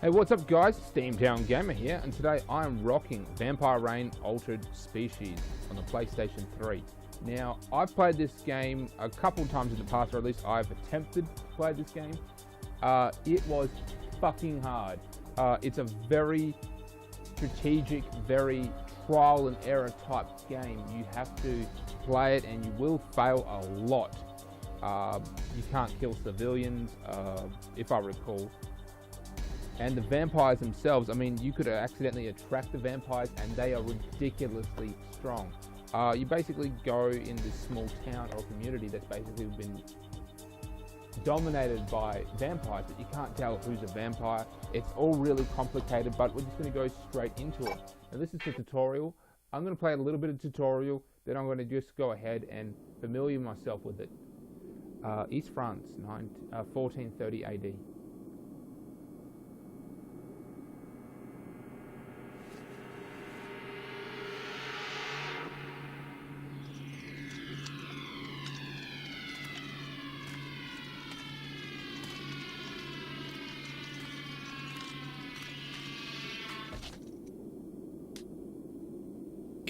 Hey, what's up guys? steamtowngamer here, and today I am rocking Vampire Reign Altered Species on the PlayStation 3. Now, I've played this game a couple times in the past, or at least I've attempted to play this game. It was fucking hard. It's a very strategic, very trial and error type game. You have to play it and you will fail a lot. You can't kill civilians, if I recall. And the vampires themselves, I mean, you could accidentally attract the vampires and they are ridiculously strong. You basically go in this small town or community that's basically been dominated by vampires, but you can't tell who's a vampire. It's all really complicated, but we're just going to go straight into it. Now this is the tutorial. I'm going to play a little bit of tutorial, then I'm going to just go ahead and familiar myself with it. East France, 1430 AD.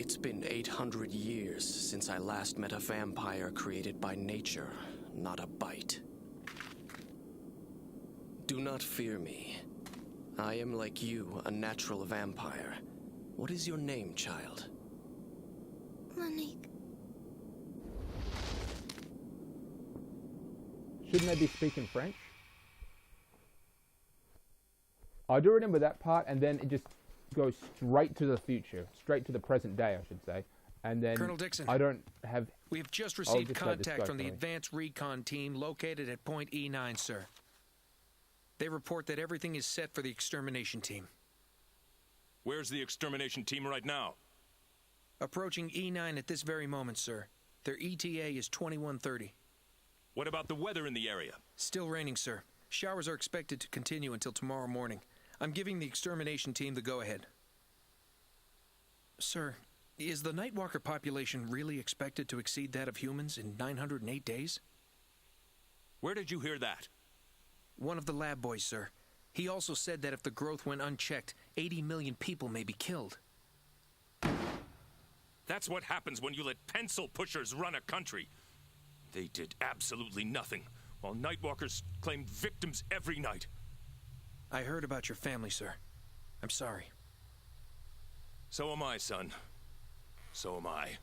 It's been 800 years since I last met a vampire created by nature, not a bite. Do not fear me. I am like you, a natural vampire. What is your name, child? Monique. Shouldn't they be speaking French? I do remember that part, and then it just goes straight to the future, straight to the present day, I should say. And then Colonel Dixon, I don't have... We have just received just let this contact go, from the sorry. advanced recon team located at point E9, sir. They report that everything is set for the extermination team. Where's the extermination team right now? Approaching E9 at this very moment, sir. Their ETA is 2130. What about the weather in the area? Still raining, sir. Showers are expected to continue until tomorrow morning. I'm giving the extermination team the go-ahead. Sir, is the Nightwalker population really expected to exceed that of humans in 908 days? Where did you hear that? One of the lab boys, sir. He also said that if the growth went unchecked, 80 million people may be killed. That's what happens when you let pencil pushers run a country. They did absolutely nothing, while Nightwalkers claimed victims every night. I heard about your family, sir. I'm sorry. So am I, son. So am I.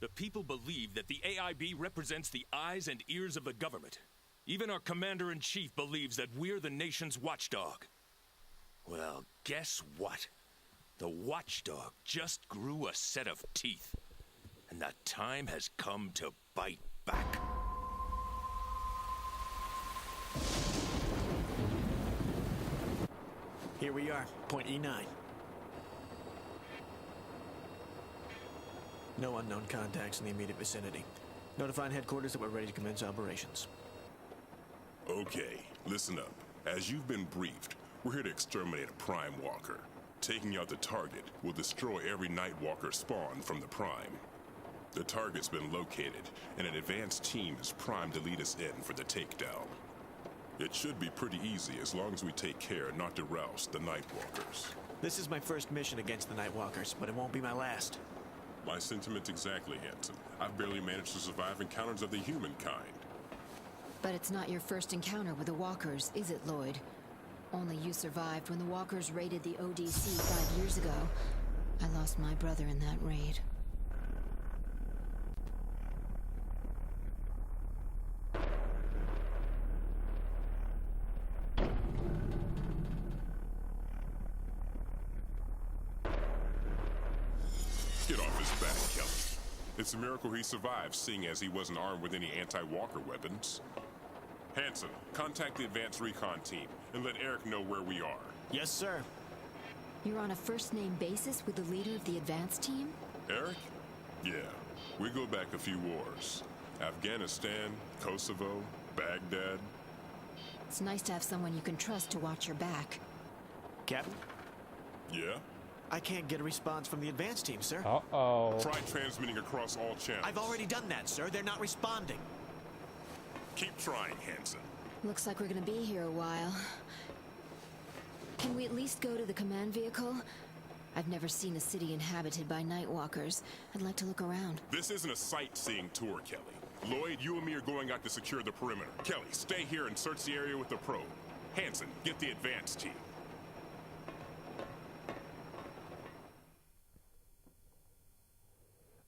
The people believe that the AIB represents the eyes and ears of the government. Even our commander-in-chief believes that we're the nation's watchdog. Well, guess what? The watchdog just grew a set of teeth. And the time has come to bite back. Here we are, point E9. No unknown contacts in the immediate vicinity. Notifying headquarters that we're ready to commence operations. Okay, listen up. As you've been briefed, we're here to exterminate a Prime Walker. Taking out the target will destroy every Nightwalker spawn from the Prime. The target's been located, and an advanced team is primed to lead us in for the takedown. It should be pretty easy as long as we take care not to rouse the Nightwalkers. This is my first mission against the Nightwalkers, but it won't be my last. My sentiments exactly, Hanson. I've barely managed to survive encounters of the humankind. But it's not your first encounter with the Walkers, is it, Lloyd? Only you survived when the Walkers raided the ODC 5 years ago. I lost my brother in that raid. Get off his back, Kelly. It's a miracle he survived, seeing as he wasn't armed with any anti-walker weapons. Hanson, contact the advanced recon team and let Eric know where we are. Yes, sir. You're on a first-name basis with the leader of the advance team? Eric? Yeah, we go back a few wars. Afghanistan, Kosovo, Baghdad. It's nice to have someone you can trust to watch your back. Captain? Yeah? I can't get a response from the advance team, sir. Uh-oh. Try transmitting across all channels. I've already done that, sir. They're not responding. Keep trying, Hanson. Looks like we're gonna be here a while. Can we at least go to the command vehicle? I've never seen a city inhabited by Nightwalkers. I'd like to look around. This isn't a sightseeing tour, Kelly. Lloyd, you and me are going out to secure the perimeter. Kelly, stay here and search the area with the probe. Hanson, get the advance team.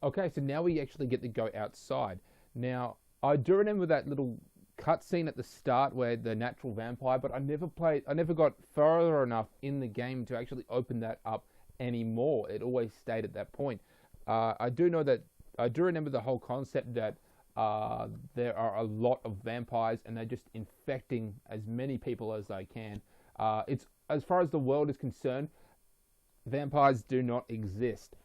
Okay, so now we actually get to go outside. Now, I do remember that little cutscene at the start where the natural vampire, but I never got further enough in the game to actually open that up anymore. It always stayed at that point. I do remember the whole concept that there are a lot of vampires and they're just infecting as many people as they can. It's as far as the world is concerned, vampires do not exist.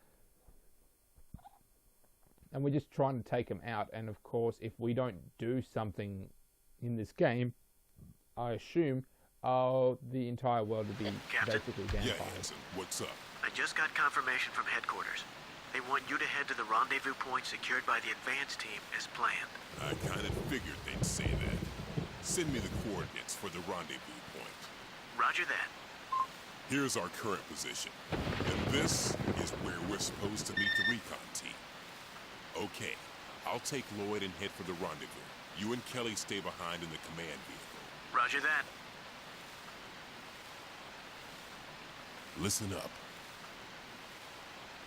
And we're just trying to take them out. And of course, if we don't do something in this game, I assume the entire world would be basically vampires. Yeah, Hanson, what's up? I just got confirmation from headquarters. They want you to head to the rendezvous point secured by the advance team as planned. I kind of figured they'd say that. Send me the coordinates for the rendezvous point. Roger that. Here's our current position. And this is where we're supposed to meet the recon team. Okay, I'll take Lloyd and head for the rendezvous. You and Kelly stay behind in the command vehicle. Roger that. Listen up.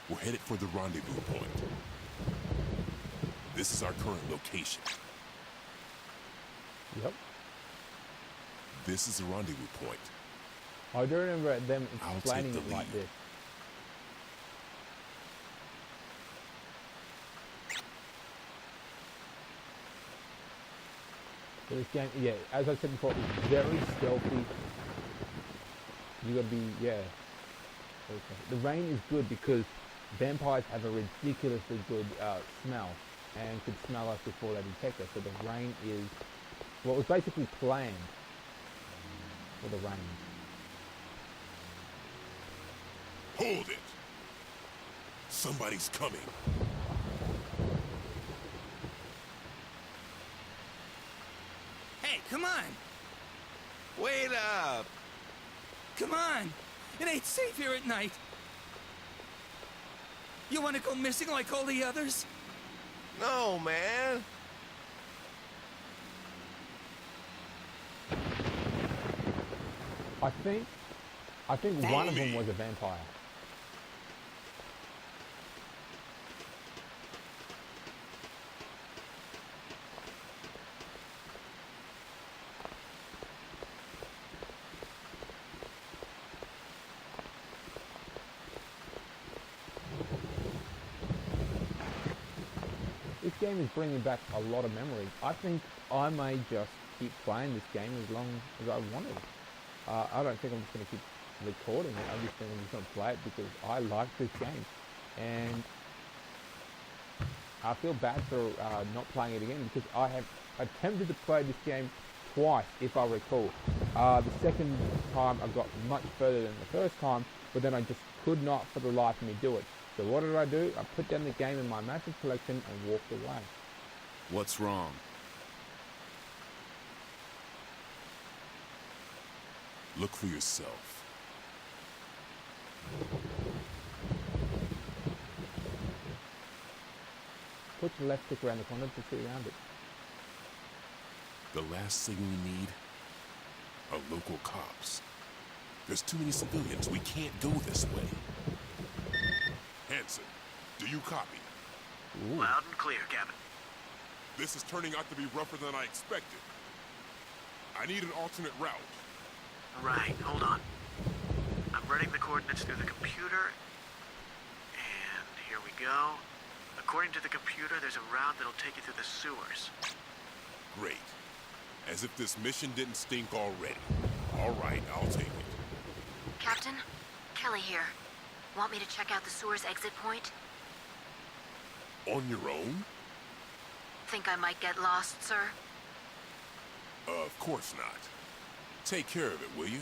We're headed for the rendezvous point. This is our current location. Yep. This is the rendezvous point. I do remember them I'll explaining take it the like lead. this. So this game, yeah, as I said before, it's very stealthy. You gotta be, yeah. Okay. The rain is good because vampires have a ridiculously good smell and could smell us before they detect us. So the rain is, well, it was basically planned for the rain. Hold it! Somebody's coming. Hey, come on! Wait up! Come on! It ain't safe here at night! You wanna go missing like all the others? No, man. I think one of them was a vampire. This game is bringing back a lot of memories. I think I may just keep playing this game as long as I want to. I don't think I'm just going to keep recording it. I just think I'm just going to play it because I like this game. And I feel bad for not playing it again because I have attempted to play this game twice, if I recall. The second time I got much further than the first time, but then I just could not for the life of me do it. So what did I do? I put down the game in my matches collection and walked away. What's wrong? Look for yourself. Put your left stick around the corner to see around it. The last thing we need are local cops. There's too many civilians. We can't go this way. Hanson, do you copy? Ooh. Loud and clear, Captain. This is turning out to be rougher than I expected. I need an alternate route. Right, hold on. I'm running the coordinates through the computer. And here we go. According to the computer, there's a route that'll take you through the sewers. Great. As if this mission didn't stink already. All right, I'll take it. Captain, Kelly here. Want me to check out the sewer's exit point? On your own? Think I might get lost, sir? Of course not. Take care of it, will you?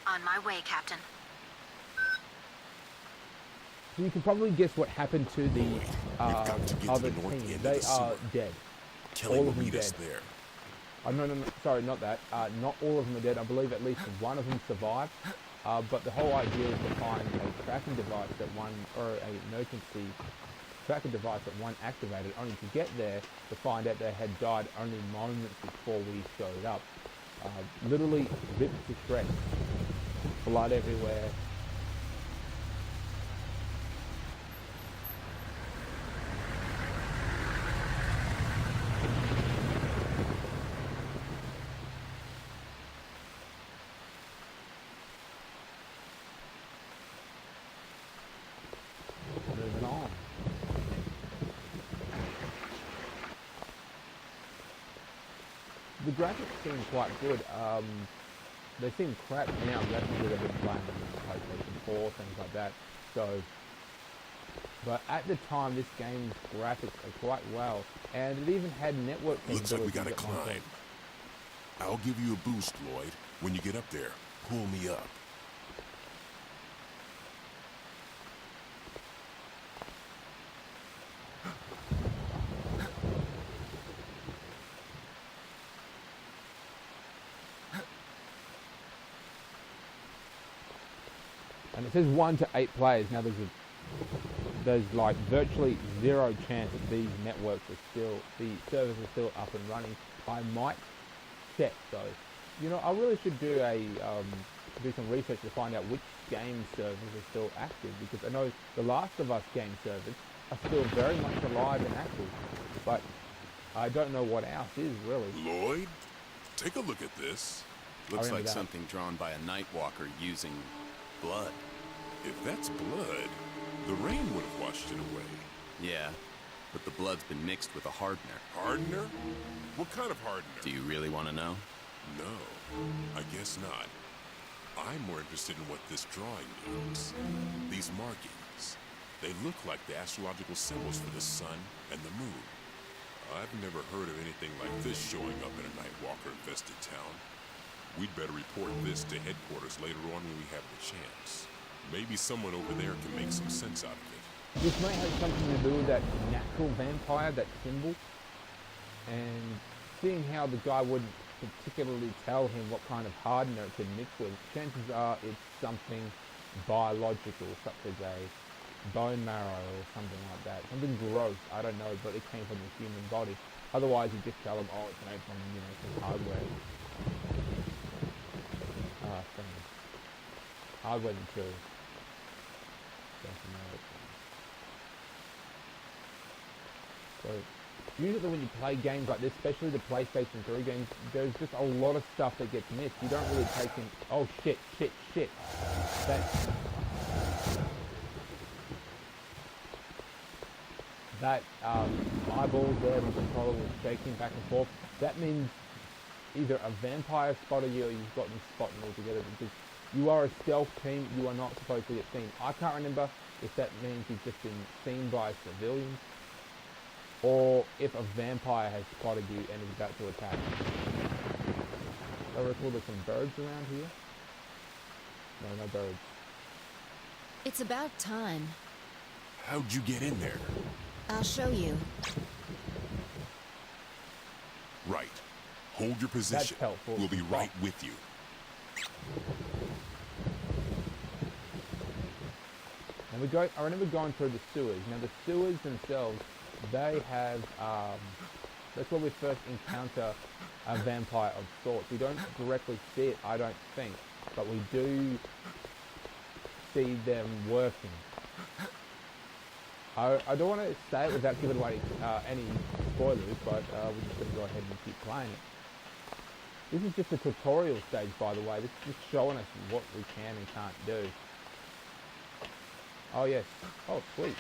On my way, Captain. So you can probably guess what happened to the other team. They are dead. Kelly All will of them meet us dead. there. No, sorry, not that. Not all of them are dead. I believe at least one of them survived. But the whole idea is to find a tracking device that one, or an emergency tracking device that one activated, only to get there to find out they had died only moments before we showed up. Literally ripped to shreds. Blood everywhere. Moving on. The graphics seem quite good. They seem crap now, that's because I've been playing on PlayStation 4, things like that. So, but at the time, this game's graphics are quite well, and it even had network Looks like we capabilities gotta at one climb. point. I'll give you a boost, Lloyd. When you get up there, pull me up. And it says 1 to 8 players. Now there's like virtually zero chance that these networks are still, the servers are still up and running. I might check though. You know, I really should do do some research to find out which game servers are still active, because I know the Last of Us game servers are still very much alive and active, but I don't know what else is really. Lloyd, take a look at this. Looks remember like that. something drawn by a night walker using blood. If that's blood, the rain would have washed it away. Yeah, but the blood's been mixed with a hardener. Hardener? What kind of hardener? Do you really want to know? No, I guess not. I'm more interested in what this drawing means. These markings. They look like the astrological symbols for the sun and the moon. I've never heard of anything like this showing up in a Nightwalker-infested town. We'd better report this to headquarters later on when we have the chance. Maybe someone over there can make some sense out of it. This may have something to do with that natural vampire, that symbol, and seeing how the guy wouldn't particularly tell him what kind of hardener it could mix with, chances are it's something biological, such as a bone marrow or something like that. Something gross, I don't know, but it came from the human body. Otherwise, you just tell them, oh, it's made from, you know, some hardware. Hardware material. So, usually when you play games like this, especially the PlayStation 3 games, there's just a lot of stuff that gets missed. You don't really take in, oh shit. That eyeball there, the controller was shaking back and forth. That means either a vampire spotted you or you've gotten spotted altogether, because you are a stealth team, you are not supposed to get seen. I can't remember if that means you've just been seen by civilians, or if a vampire has spotted you and is about to attack. I recall there's some birds around here. No birds. It's about time. How'd you get in there? I'll show you. Right. Hold your position. helpful. We'll be right with you. And I remember going through the sewers. Now the sewers themselves, they have, that's where we first encounter a vampire of sorts. We don't directly see it, I don't think, but we do see them working. I don't want to say it without giving away any spoilers, but we're just going to go ahead and keep playing it. This is just a tutorial stage, by the way. This is just showing us what we can and can't do. Oh yes. Oh sweet.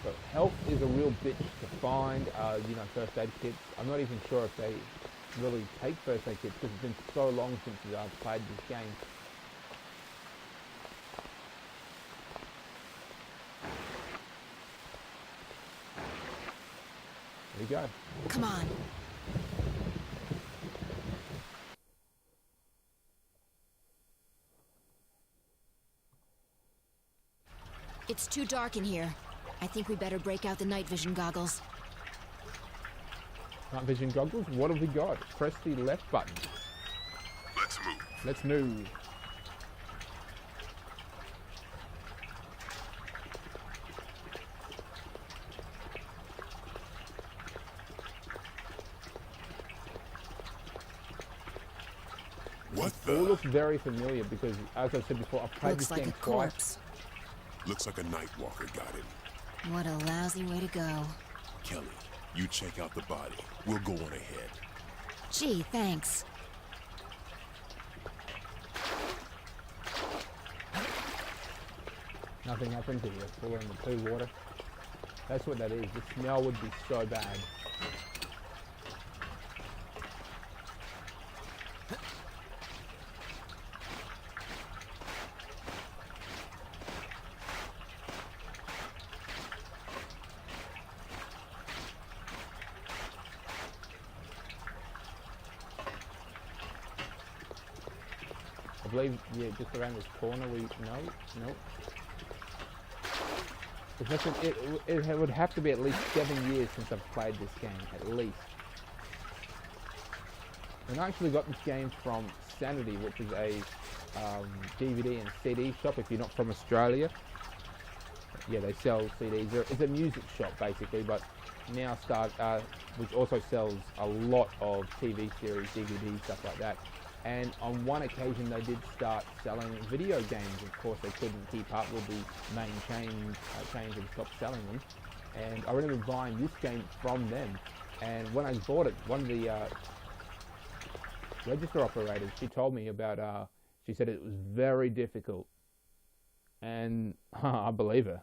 But health is a real bitch to find. You know, first aid kits. I'm not even sure if they really take first aid kits because it's been so long since I've played this game. There we go. Come on. It's too dark in here. I think we better break out the night vision goggles. Night vision goggles? What have we got? Press the left button. Let's move. Let's move. What It all the? looks very familiar because, as I said before, I've played Looks this like game a twice. corpse. Looks like a night walker got him. What a lousy way to go. Kelly, you check out the body. We'll go on ahead. Gee, thanks. Nothing happens here. Full in the poo water. That's what that is. The smell would be so bad. I believe, yeah, just around this corner we... No. There's nothing, it would have to be at least 7 years since I've played this game, at least. And I actually got this game from Sanity, which is a DVD and CD shop if you're not from Australia. Yeah, they sell CDs. It's a music shop basically, but now which also sells a lot of TV series, DVDs, stuff like that. And on one occasion they did start selling video games. Of course they couldn't keep up with the main chains and stopped selling them. And I remember buying this game from them. And when I bought it, one of the register operators, she told me about, she said it was very difficult. And I believe her.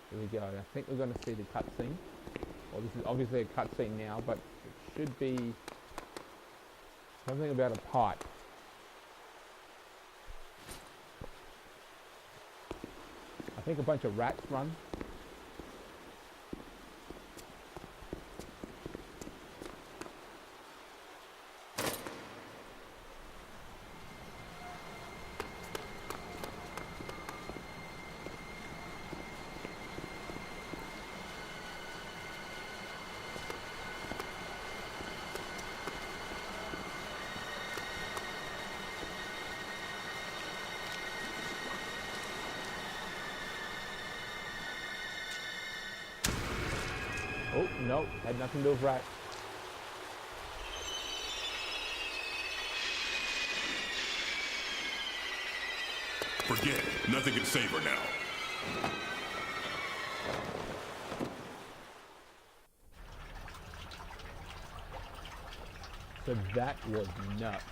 Here we go. I think we're going to see the cutscene. Well, this is obviously a cutscene now, but it should be something about a pipe. I think a bunch of rats run. Oh, no, had nothing to do with rats. Forget it. Nothing can save her now. So that was nuts.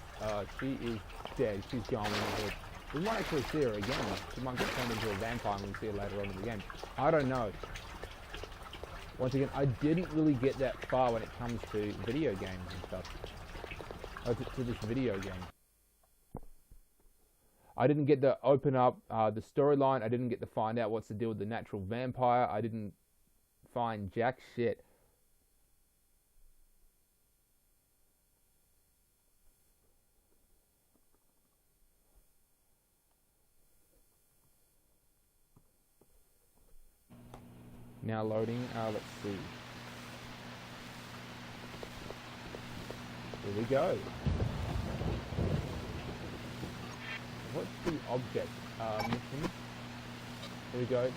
She is dead. She's gone in the head. We might actually see her again. She might get turned into a vampire and we'll see her later on in the game. I don't know. Once again, I didn't really get that far when it comes to video games and stuff. To this video game. I didn't get to open up the storyline. I didn't get to find out what's the deal with the natural vampire. I didn't find jack shit. Now loading, let's see. Here we go. What's the object mission? Here we go.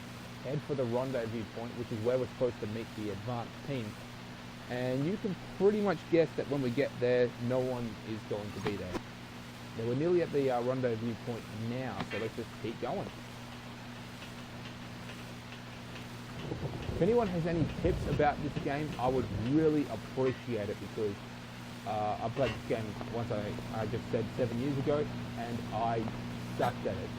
Head for the rendezvous point, which is where we're supposed to meet the advanced team. And you can pretty much guess that when we get there, no one is going to be there. Now, we're nearly at the rendezvous point now, so let's just keep going. If anyone has any tips about this game, I would really appreciate it because I played this game once, I just said 7 years ago, and I sucked at it.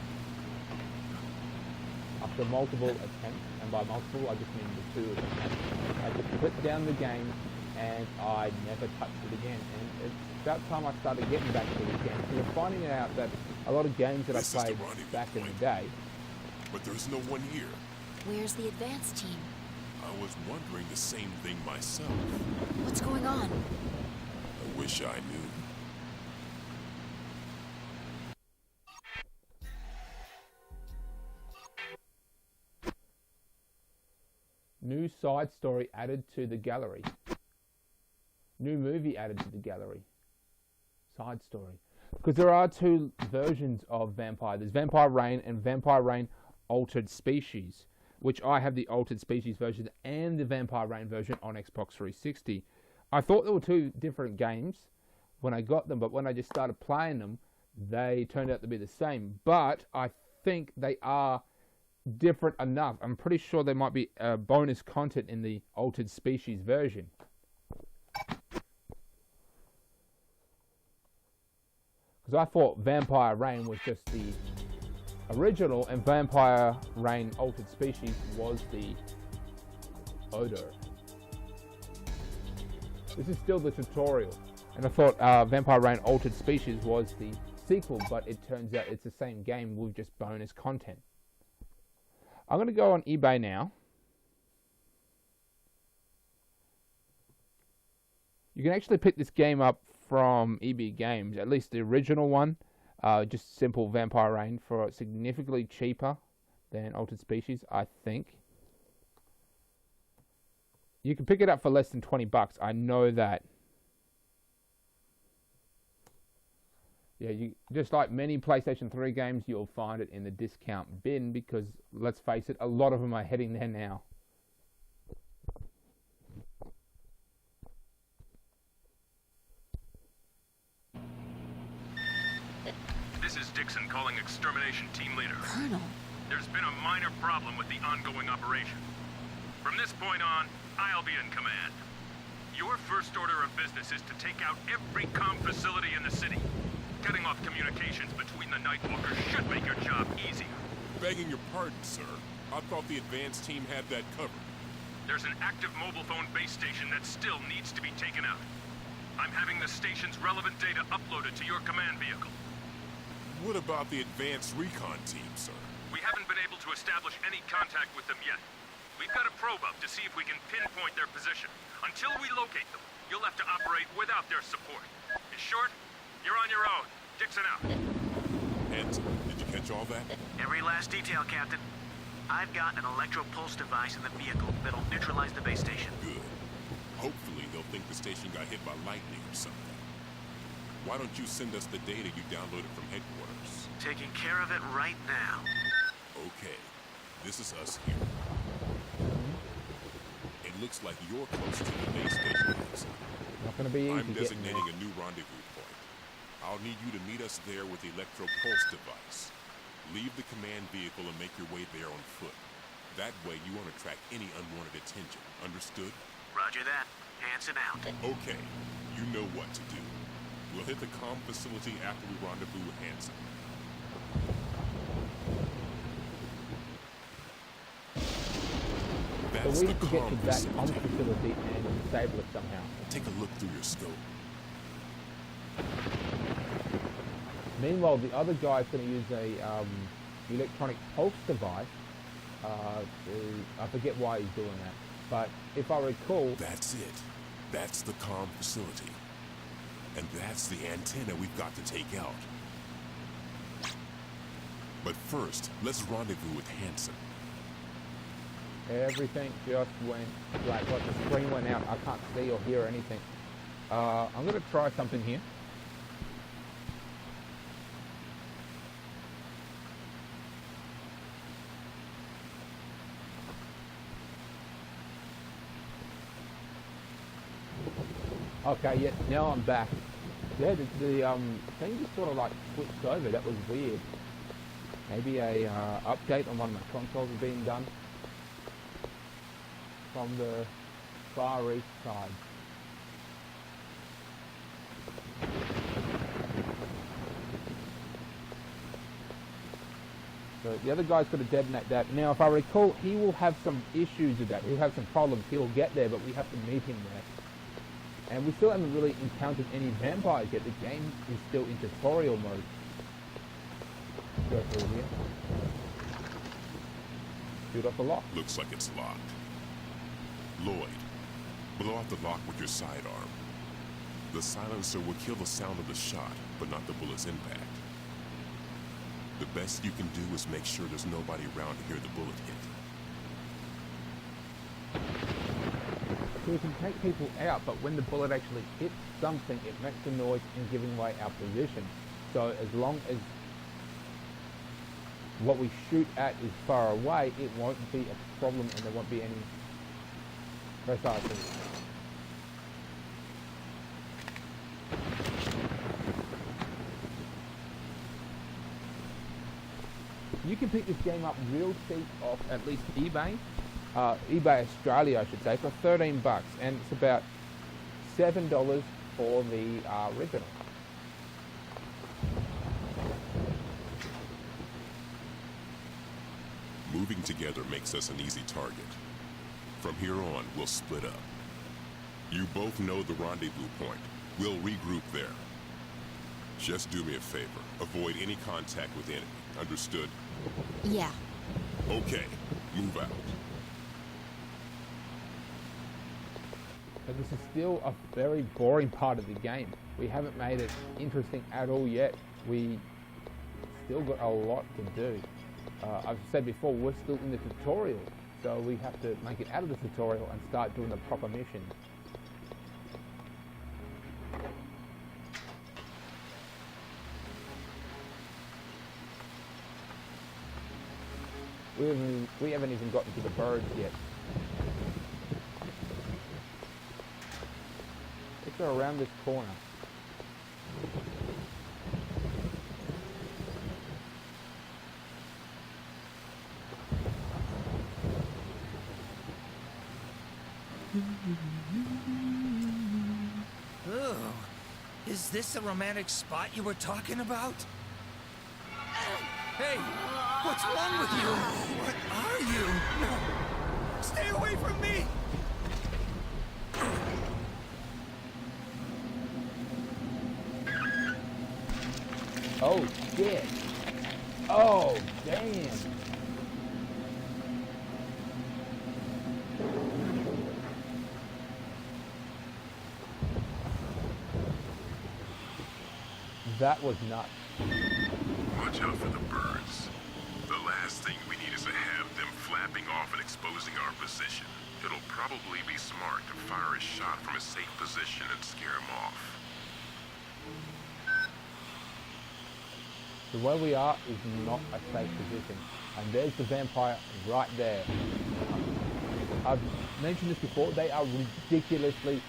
After multiple attempts, and by multiple I just mean the 2 attempts, I just put down the game and I never touched it again. And it's about time I started getting back to this game because I'm finding out that a lot of games that I played back in the day. But there's no one here. Where's the advanced team? I was wondering the same thing myself. What's going on? I wish I knew. New side story added to the gallery. New movie added to the gallery. Side story. Because there are two versions of Vampire. There's Vampire Reign and Vampire Reign Altered Species, which I have the Altered Species version and the Vampire Reign version on Xbox 360. I thought there were two different games when I got them, but when I just started playing them, they turned out to be the same. But I think they are different enough. I'm pretty sure there might be bonus content in the Altered Species version. Because I thought Vampire Reign was just the original and Vampire Reign Altered Species was the odor. This is still the tutorial. And I thought Vampire Reign Altered Species was the sequel, but it turns out it's the same game with just bonus content. I'm going to go on eBay now. You can actually pick this game up from eBay Games, at least the original one, just simple Vampire Reign, for significantly cheaper than Altered Species, I think. You can pick it up for less than 20 bucks. I know that. Yeah, you just like many PlayStation 3 games, you'll find it in the discount bin because, let's face it, a lot of them are heading there now. This is Dixon calling Extermination Team Leader. Colonel. There's been a minor problem with the ongoing operation. From this point on, I'll be in command. Your first order of business is to take out every comm facility in the city. Cutting off communications between the Nightwalkers should make your job easier. Begging your pardon, sir. I thought the advanced team had that covered. There's an active mobile phone base station that still needs to be taken out. I'm having the station's relevant data uploaded to your command vehicle. What about the advanced recon team, sir? We haven't been able to establish any contact with them yet. We've got a probe up to see if we can pinpoint their position. Until we locate them, you'll have to operate without their support. In short, you're on your own. Dixon out. Hanson, did you catch all that? Every last detail, Captain. I've got an electro-pulse device in the vehicle that'll neutralize the base station. Good. Hopefully they'll think the station got hit by lightning or something. Why don't you send us the data you downloaded from headquarters? Taking care of it right now. Okay. This is us here. It looks like you're close to the base station, Hanson. Not going to be easy. I'm designating a new rendezvous point. I'll need you to meet us there with the electro-pulse device. Leave the command vehicle and make your way there on foot. That way you won't attract any unwanted attention. Understood? Roger that. Hanson out. Okay. You know what to do. We'll hit the comm facility after we rendezvous with Hanson. That's So we the have to get to comm that facility. comm facility and disable it somehow. Take a look through your scope. Meanwhile, the other guy's going to use a electronic pulse device. I forget why he's doing that, but if I recall, That's it. That's the comm facility. And that's the antenna we've got to take out. But first, let's rendezvous with Hanson. everything just went black. Like the screen went out. I can't see or hear anything. I'm going to try something here. Okay, yeah, now I'm back. Yeah, the thing just sort of like switched over. That was weird. Maybe a update on one of my consoles is being done from the Far East side. So the other guy's got to detonate that. Now, if I recall, he will have some issues with that. He'll have some problems. He'll get there, but we have to meet him there. And we still haven't really encountered any vampires yet. The game is still in tutorial mode. Go through here. Shoot off the lock. Looks like it's locked. Lloyd, blow out the lock with your sidearm. The silencer will kill the sound of the shot, but not the bullet's impact. The best you can do is make sure there's nobody around to hear the bullet hit. we can take people out, but when the bullet actually hits something, it makes a noise and giving away our position. So as long as what we shoot at is far away, it won't be a problem and there won't be any precisely. You can pick this game up real cheap off at least eBay, eBay Australia I should say, for 13 bucks, and it's about $7 for the original. Moving together makes us an easy target. From here on, we'll split up. You both know the rendezvous point. We'll regroup there. Just do me a favor. Avoid any contact with enemy. Understood? Yeah. Okay, move out. But this is still a very boring part of the game. We haven't made it interesting at all yet. We still got a lot to do. I've said before, we're still in the tutorial, so we have to make it out of the tutorial and start doing the proper missions. We haven't even gotten to the birds yet. Let's go around this corner. Oh, is this the romantic spot you were talking about? Hey, what's wrong with you? What are you? No, stay away from me! Oh shit! Oh damn! That was nuts. Watch out for the birds. The last thing we need is to have them flapping off and exposing our position. It'll probably be smart to fire a shot from a safe position and scare them off. The way we are is not a safe position. And there's the vampire right there. I've mentioned this before, they are ridiculously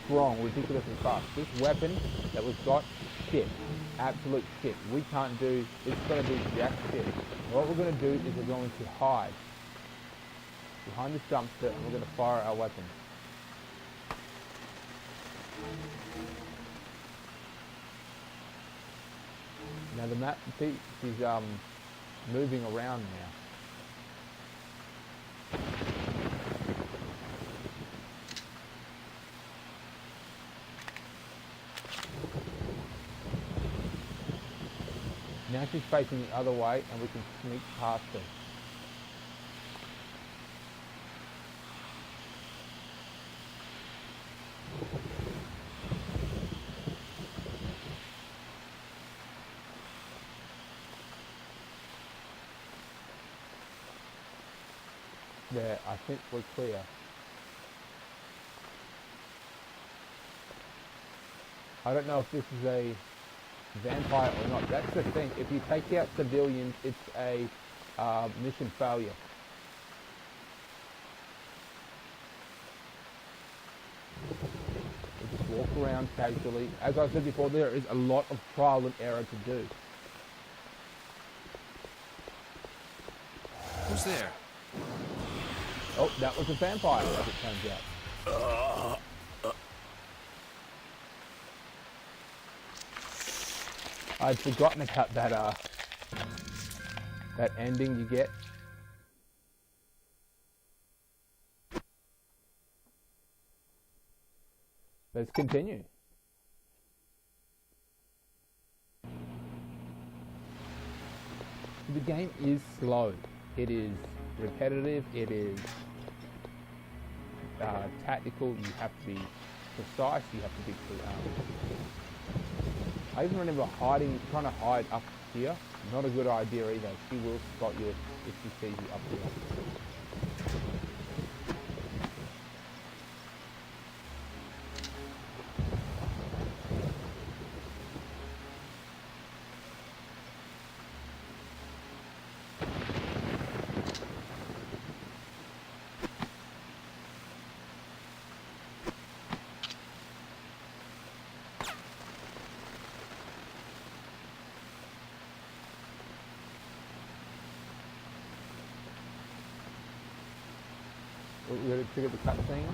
strong, ridiculously fast. This weapon that we've got, shit. Absolute shit. We can't do, it's going to do jack shit. What we're going to do is we're going to hide behind this dumpster and we're going to fire our weapon. Now the map piece is moving around now. Now she's facing the other way and we can sneak past her. There, I think we're clear. I don't know if this is a vampire or not. That's the thing. If you take out civilians, it's a mission failure. You just walk around casually. As I said before, there is a lot of trial and error to do. Who's there? Oh, that was a vampire, as it turns out. I'd forgotten about that ending you get. Let's continue. The game is slow. It is repetitive. It is tactical. You have to be precise. You have to be. I even remember trying to hide up here. Not a good idea either. She will spot you if she sees you up here. We gotta trigger the cutscene.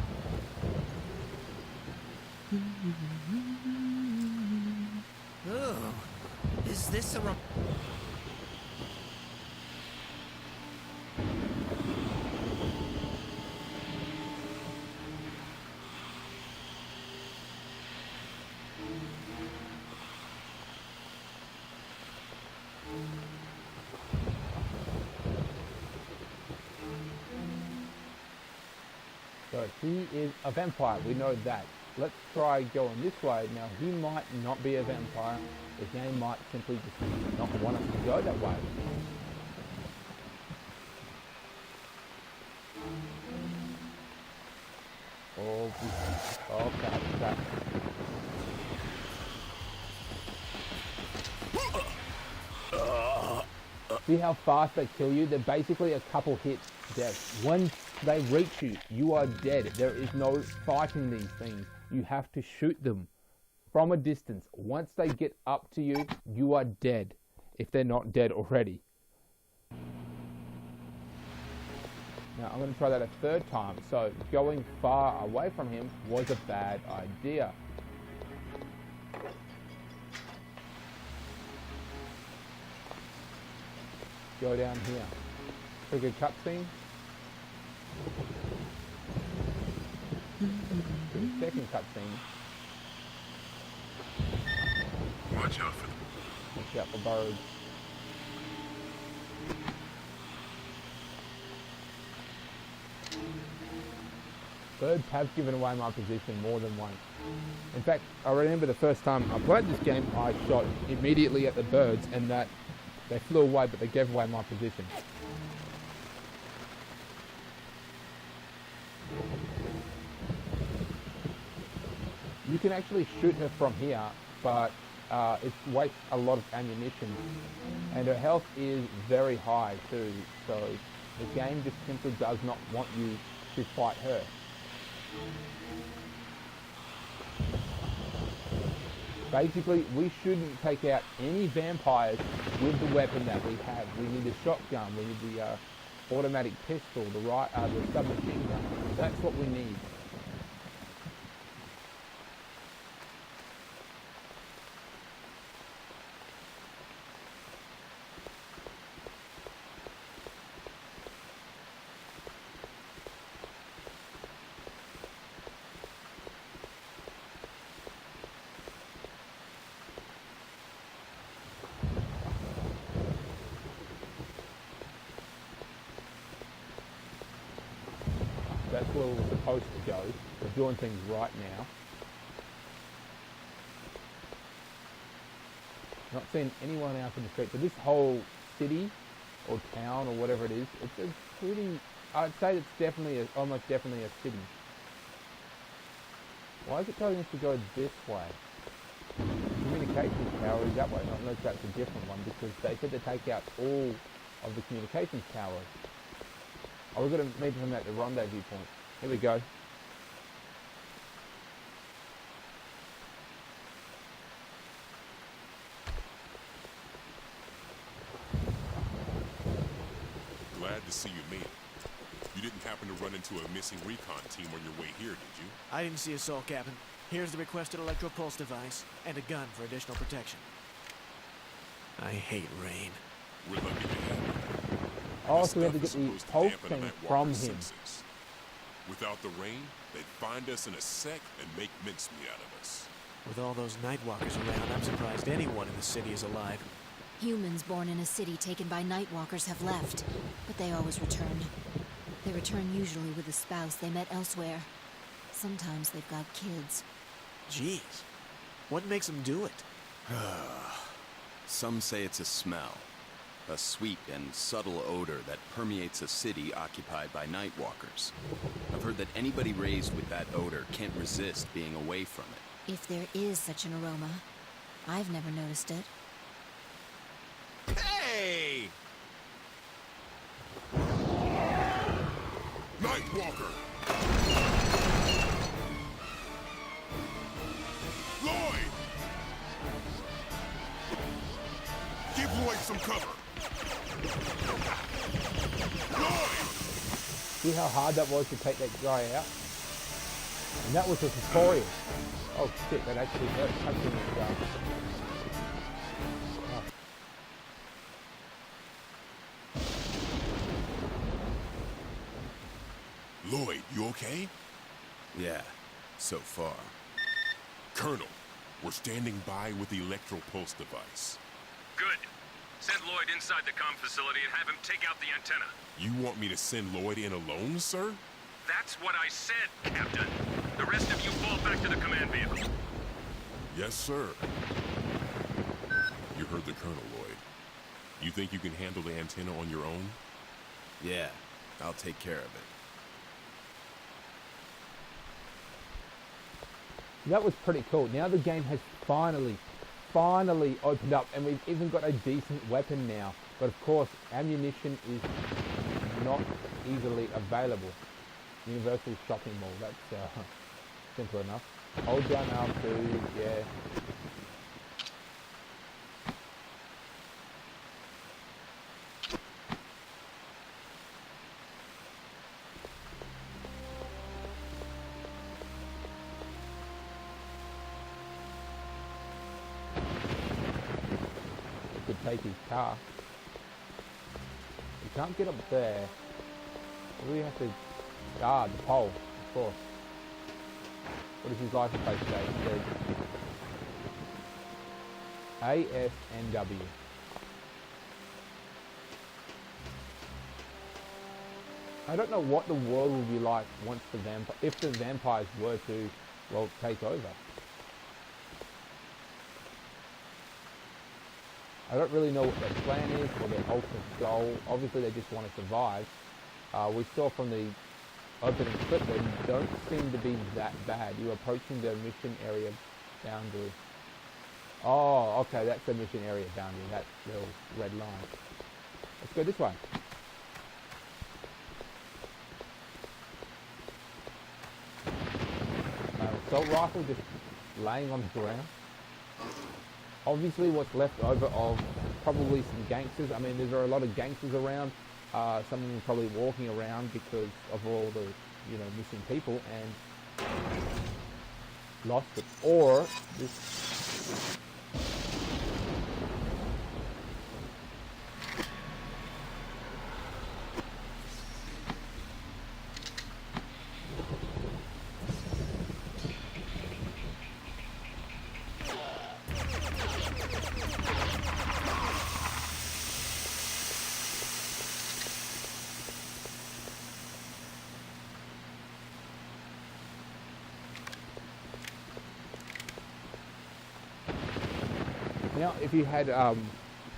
Oh, is this a... So he is a vampire, we know that. Let's try going this way. Now he might not be a vampire. The game might simply just not want us to go that way. Oh, okay. See how fast they kill you? They're basically a couple hits death. Once they reach you, you are dead. There is no fighting these things. You have to shoot them from a distance. Once they get up to you, you are dead, if they're not dead already. Now I'm going to try that a third time. So going far away from him was a bad idea. Go down here. Trigger cutscene. Second cutscene. Watch out for them. Watch out for birds. Birds have given away my position more than once. In fact, I remember the first time I played this game, I shot immediately at the birds and that they flew away, but they gave away my position. You can actually shoot her from here, but it wastes a lot of ammunition. And her health is very high too, so the game just simply does not want you to fight her. Basically, we shouldn't take out any vampires with the weapon that we have. We need a shotgun, we need the automatic pistol, the submachine gun. That's what we need. That's where we're supposed to go. We're doing things right now. Not seeing anyone else in the street. So this whole city or town or whatever it is, it's a pretty, I'd say it's definitely, almost definitely a city. Why is it telling us to go this way? Communications tower is that way, not unless that's a different one, because they said to take out all of the communications towers. Oh, we're going to meet them at the rendezvous point. Here we go. Glad to see you made it. You didn't happen to run into a missing recon team on your way here, did you? I didn't see a soul, Captain. Here's the requested electro-pulse device and a gun for additional protection. I hate rain. We're lucky to have you. Oh, so we had to get the pulse thing from him. Senses. Without the rain, they'd find us in a sec and make mincemeat out of us. With all those Nightwalkers around, I'm surprised anyone in the city is alive. Humans born in a city taken by Nightwalkers have left, but they always return. They return usually with a spouse they met elsewhere. Sometimes they've got kids. Jeez. What makes them do it? Some say it's a smell. A sweet and subtle odor that permeates a city occupied by Nightwalkers. I've heard that anybody raised with that odor can't resist being away from it. If there is such an aroma, I've never noticed it. Hey! Nightwalker! Lloyd! Give Lloyd some cover! Lloyd! See how hard that was to take that guy out? And that was a tutorial. Oh shit, that actually hurt touching this guy. Oh. Lloyd, you okay? Yeah, so far. Colonel, we're standing by with the electro-pulse device. Good. Send Lloyd inside the comm facility and have him take out the antenna. You want me to send Lloyd in alone, sir? That's what I said, Captain. The rest of you fall back to the command vehicle. Yes, sir. You heard the Colonel, Lloyd. You think you can handle the antenna on your own? Yeah, I'll take care of it. That was pretty cool. Now the game has finally opened up, and we've even got a decent weapon now. But of course, ammunition is not easily available. Universal shopping mall, that's simple enough. Hold down R2, yeah. Could take his car. We can't get up there. We have to guard the pole, of course. What does his license plate say? It says ASNW. I don't know what the world will be like once if the vampires were to, well, take over. I don't really know what their plan is or their ultimate goal. Obviously, they just want to survive. We saw from the opening clip that they don't seem to be that bad. You're approaching the mission area boundary. Oh, okay, that's the mission area boundary, that little red line. Let's go this way. Assault rifle just laying on the ground. Obviously what's left over of probably some gangsters. I mean, there are a lot of gangsters around. Some of them probably walking around because of all the, missing people and lost it. Or this. Now, if you had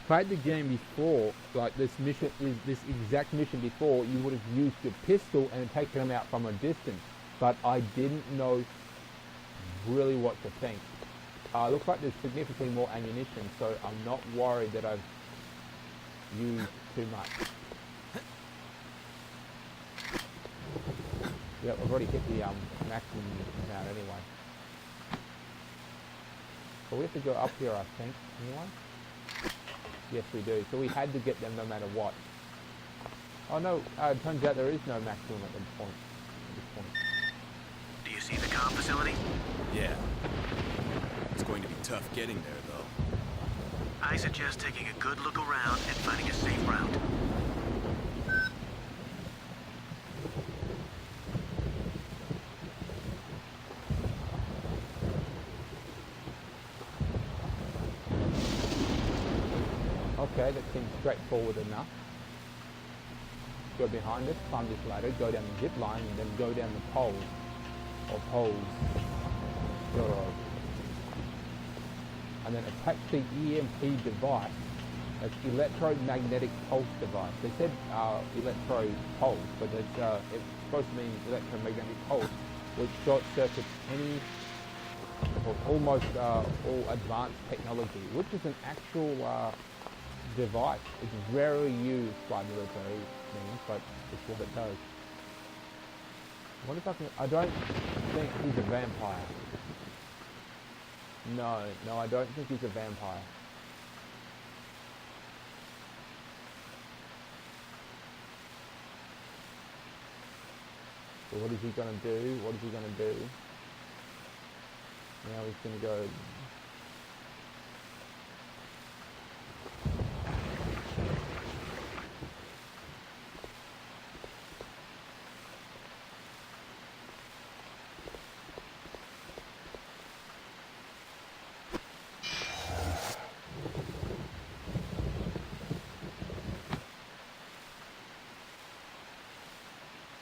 played the game before, like this exact mission before, you would have used your pistol and taken them out from a distance. But I didn't know really what to think. Looks like there's significantly more ammunition, so I'm not worried that I've used too much. Yep, I've already hit the maximum amount anyway. So we have to go up here, I think, anyway? Yes, we do. So we had to get them no matter what. Oh no, it turns out there is no maximum at this point. Do you see the comm facility? Yeah. It's going to be tough getting there, though. I suggest taking a good look around and finding a safe route. Okay, that seems straightforward enough. Go behind us, climb this ladder, go down the zip line, and then go down the poles. Or poles. And then attach the EMP device. That's electromagnetic pulse device. They said electro pulse, but it's supposed to mean electromagnetic pulse, which short circuits any or almost all advanced technology, which is an actual device. It's rarely used by military means, but it's what it does. What if I don't think he's a vampire. No, I don't think he's a vampire. So what is he gonna do? What is he gonna do? Now he's gonna go.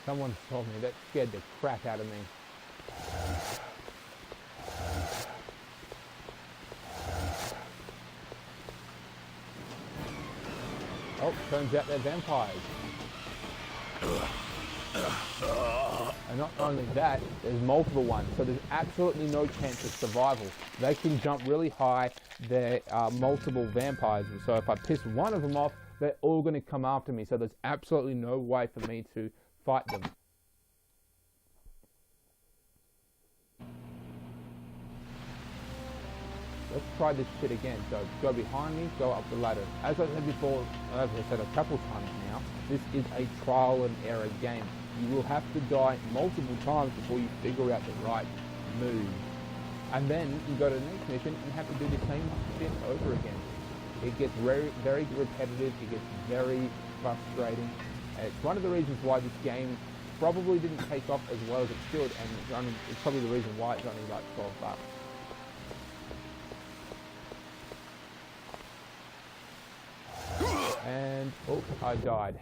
Someone told me that scared the crap out of me. Oh, turns out they're vampires. And not only that, there's multiple ones, so there's absolutely no chance of survival. They can jump really high, there are multiple vampires, so if I piss one of them off, they're all going to come after me, so there's absolutely no way for me to fight them. Let's try this shit again. So go behind me, go up the ladder. As I said before, as I said a couple times now, this is a trial and error game. You will have to die multiple times before you figure out the right move. And then you go to the next mission and have to do the same shit over again. It gets very, very repetitive, it gets very frustrating. It's one of the reasons why this game probably didn't take off as well as it should, and it's probably the reason why it's only like $12. And, oh, I died.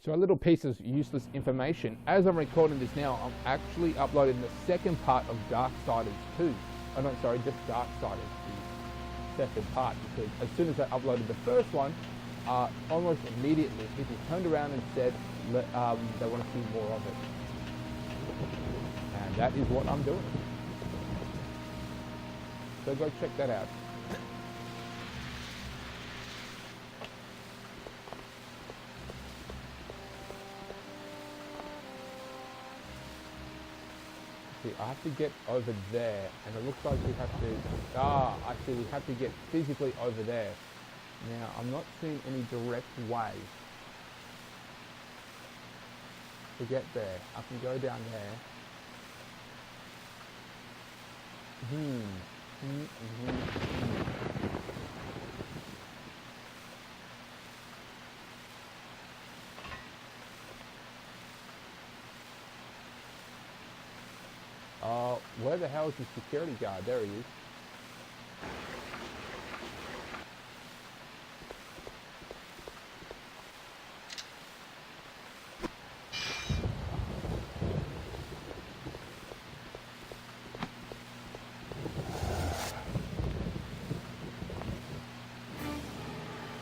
So a little piece of useless information. As I'm recording this now, I'm actually uploading the second part of Darksiders 2. Oh no, sorry, just Darksiders, the second part. Because as soon as I uploaded the first one, almost immediately people turned around and said they want to see more of it. And that is what I'm doing. So go check that out. See, I have to get over there, and it looks like we have to, I see, we have to get physically over there. Now, I'm not seeing any direct way to get there. I can go down there. Where the hell is the security guard? There he is.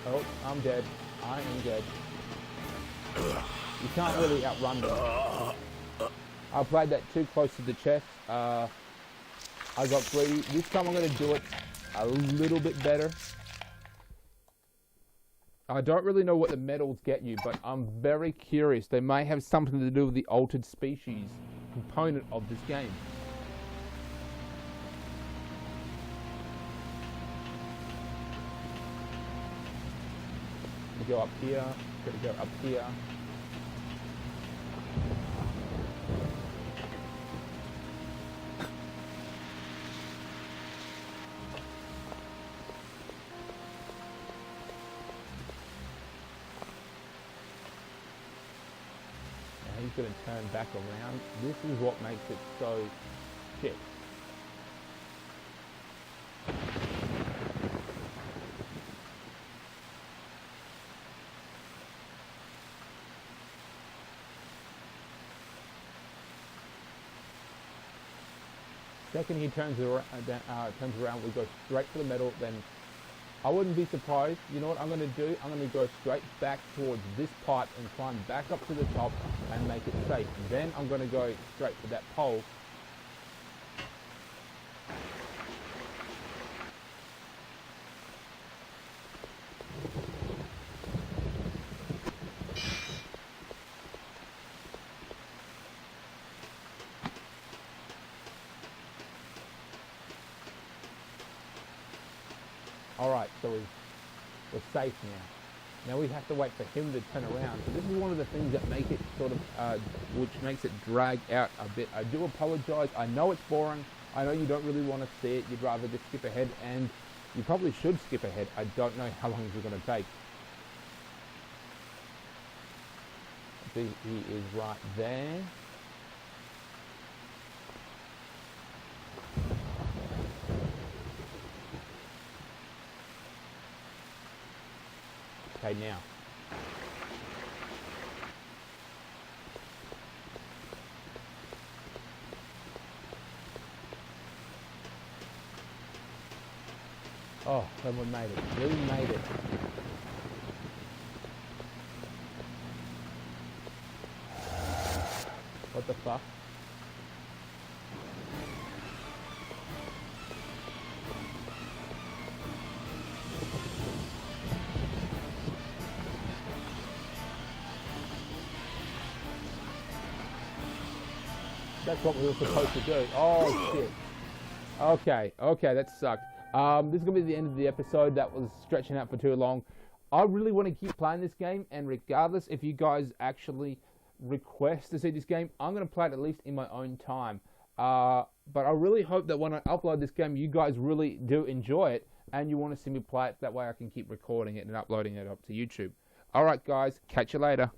Oh, I'm dead. I am dead. You can't really outrun them. I played that too close to the chest. I got greedy. This time I'm going to do it a little bit better. I don't really know what the medals get you, but I'm very curious. They may have something to do with the altered species component of this game. We go up here. Gotta go up here. He's going to turn back around. This is what makes it so shit. Second he turns around, we go straight for the metal, then I wouldn't be surprised. You know what I'm going to do? I'm going to go straight back towards this pipe and climb back up to the top and make it safe. Then I'm going to go straight for that pole. Alright, so we're safe now. Now we have to wait for him to turn around. So this is one of the things that make it sort of, which makes it drag out a bit. I do apologize. I know it's boring. I know you don't really want to see it. You'd rather just skip ahead, and you probably should skip ahead. I don't know how long it's going to take. I think he is right there. Okay, now. Oh, someone made it. We made it. What the fuck? That's what we were supposed to do. Oh, shit. Okay, that sucked. This is going to be the end of the episode. That was stretching out for too long. I really want to keep playing this game, and regardless if you guys actually request to see this game, I'm going to play it at least in my own time. But I really hope that when I upload this game, you guys really do enjoy it, and you want to see me play it. That way I can keep recording it and uploading it up to YouTube. Alright guys, catch you later.